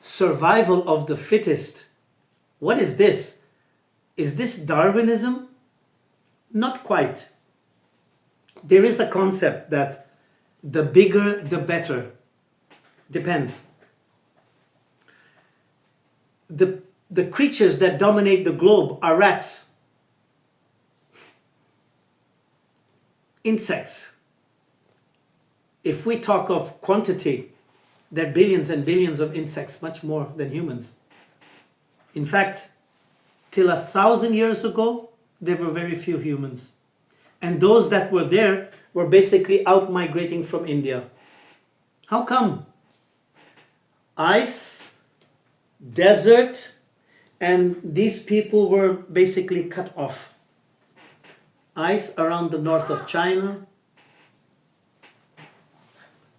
survival of the fittest. What is this? Is this Darwinism? Not quite. There is a concept that the bigger, the better. Depends. The creatures that dominate the globe are rats, insects. If we talk of quantity, there are billions and billions of insects, much more than humans. In fact, till 1,000 years ago, there were very few humans. And those that were there were basically out-migrating from India. How come? Ice, desert, and these people were basically cut off. Ice around the north of China,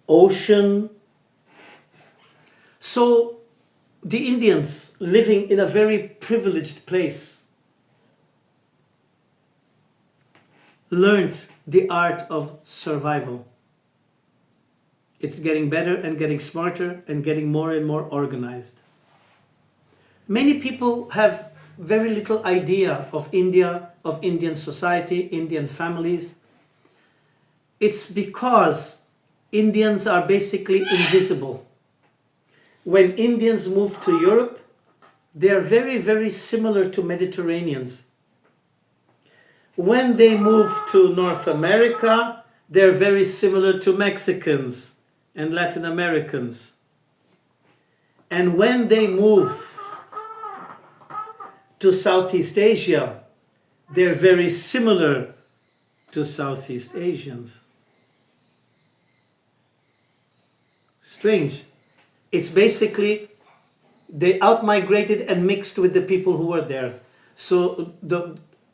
ocean. So the Indians, living in a very privileged place, learned the art of survival. It's getting better and getting smarter and getting more and more organized. Many people have very little idea of India, of Indian society, Indian families. It's because Indians are basically invisible. When Indians move to Europe, they are very, very similar to Mediterraneans. When they move to North America, they're very similar to Mexicans and Latin Americans. And when they move to Southeast Asia, they're very similar to Southeast Asians. Strange. It's basically they out-migrated and mixed with the people who were there. So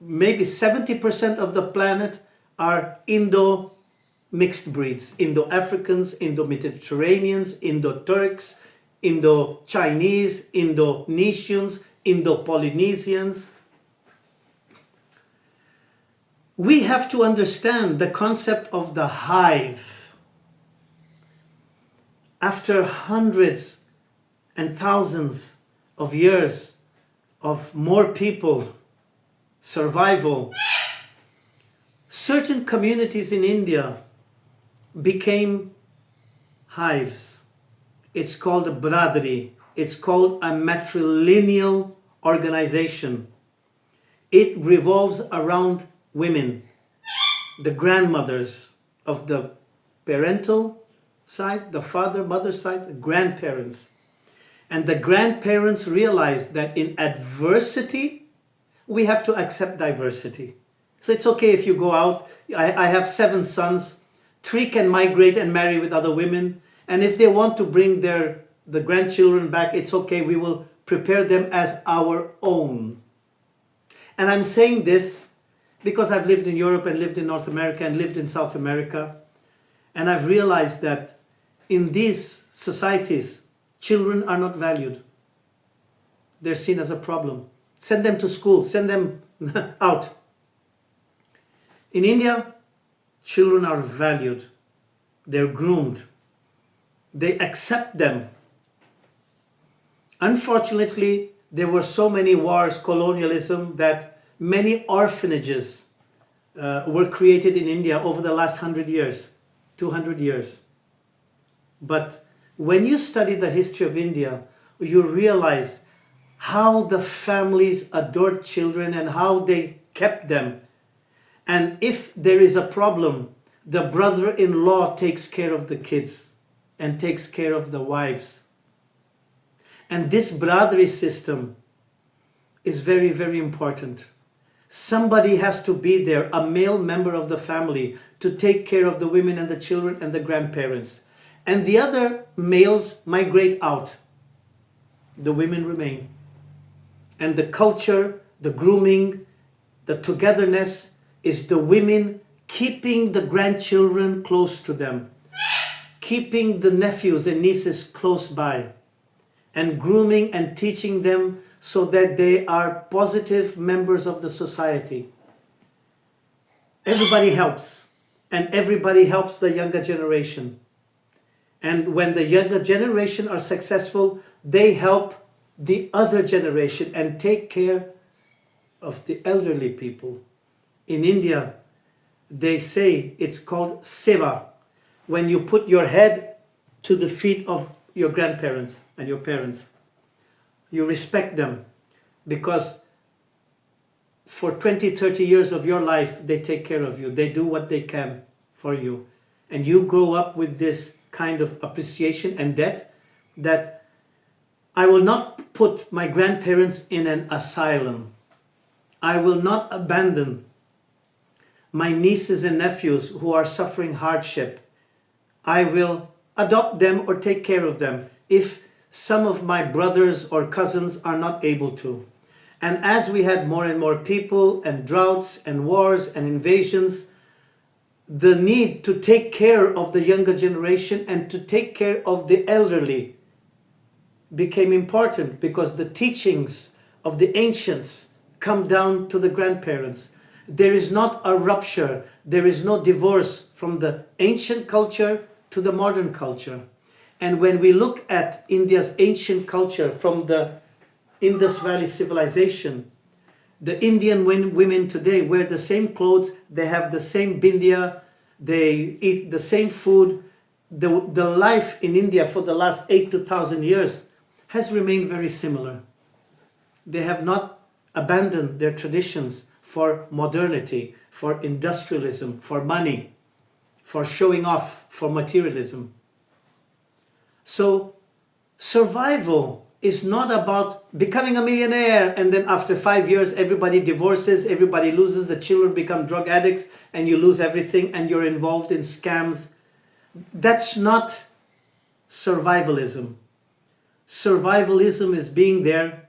maybe 70% of the planet are Indo-mixed breeds. Indo-Africans, Indo-Mediterraneans, Indo-Turks, Indo-Chinese, Indonesians, Indo-Polynesians. We have to understand the concept of the hive. After hundreds and thousands of years of more people, survival, certain communities in India became hives. It's called a bradari. It's called a matrilineal organization. It revolves around women, the grandmothers of the parental side, the father, mother side, the grandparents. And the grandparents realized that in adversity, we have to accept diversity. So it's okay if you go out. I have 7 sons. 3 can migrate and marry with other women. And if they want to bring the grandchildren back, it's okay. We will prepare them as our own. And I'm saying this because I've lived in Europe and lived in North America and lived in South America. And I've realized that in these societies, children are not valued. They're seen as a problem. Send them to school, send them out. In India, children are valued. They're groomed. They accept them. Unfortunately, there were so many wars, colonialism, that many orphanages were created in India over the last 100 years, 200 years. But when you study the history of India, you realize how the families adored children and how they kept them. And if there is a problem, the brother-in-law takes care of the kids and takes care of the wives. And this brotherly system is very, very important. Somebody has to be there, a male member of the family, to take care of the women and the children and the grandparents. And the other males migrate out. The women remain. And the culture, the grooming, the togetherness is the women keeping the grandchildren close to them, keeping the nephews and nieces close by, and grooming and teaching them so that they are positive members of the society. Everybody helps, and everybody helps the younger generation. And when the younger generation are successful, they help the other generation and take care of the elderly people. In India, they say it's called seva, when you put your head to the feet of your grandparents and your parents. You respect them because for 20, 30 years of your life, they take care of you. They do what they can for you. And you grow up with this kind of appreciation and debt that I will not put my grandparents in an asylum. I will not abandon my nieces and nephews who are suffering hardship. I will adopt them or take care of them if some of my brothers or cousins are not able to. And as we had more and more people and droughts and wars and invasions, the need to take care of the younger generation and to take care of the elderly became important, because the teachings of the ancients come down to the grandparents. There is not a rupture, there is no divorce from the ancient culture to the modern culture. And when we look at India's ancient culture from the Indus Valley civilization, the Indian women today wear the same clothes, they have the same bindiya, they eat the same food. The life in India for the last 8 to 1,000 years has remained very similar. They have not abandoned their traditions for modernity, for industrialism, for money, for showing off, for materialism. So survival is not about becoming a millionaire and then after 5 years everybody divorces, everybody loses, the children become drug addicts and you lose everything and you're involved in scams. That's not survivalism. Survivalism is being there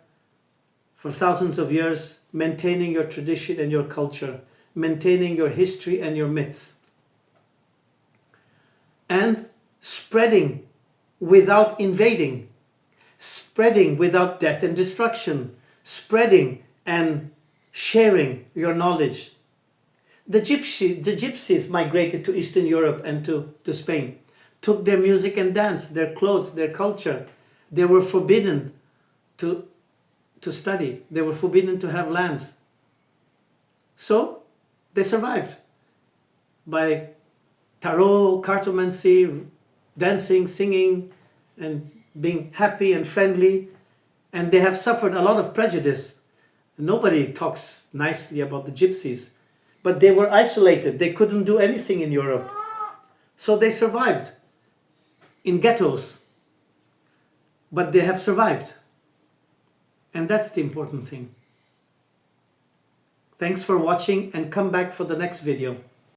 for thousands of years, maintaining your tradition and your culture, maintaining your history and your myths, and spreading without invading, spreading without death and destruction, spreading and sharing your knowledge. The gypsies migrated to Eastern Europe and to Spain, took their music and dance, their clothes, their culture. They were forbidden to study. They were forbidden to have lands. So they survived by tarot, cartomancy, dancing, singing, and being happy and friendly. And they have suffered a lot of prejudice. Nobody talks nicely about the gypsies. But they were isolated. They couldn't do anything in Europe. So they survived in ghettos. But they have survived. And that's the important thing. Thanks for watching and come back for the next video.